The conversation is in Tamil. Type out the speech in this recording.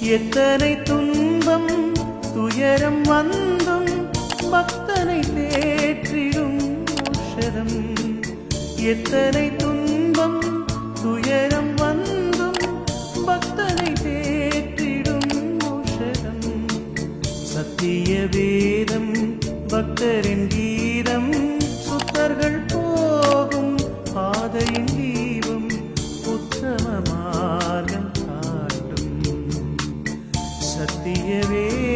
எத்தனை துன்பம் துயரம் வந்தும் பக்தனை தேற்றிடும் ஓஷதம். எத்தனை துன்பம் துயரம் வந்தும் பக்தனை தேற்றிடும் ஓஷதம். சத்திய வேதம் பக்தரின் கீதம், சுத்தர்கள் போகும் பாதையின் தீபம், உத்தம மார்க்கம் காட்டும். சத்திய வேதம்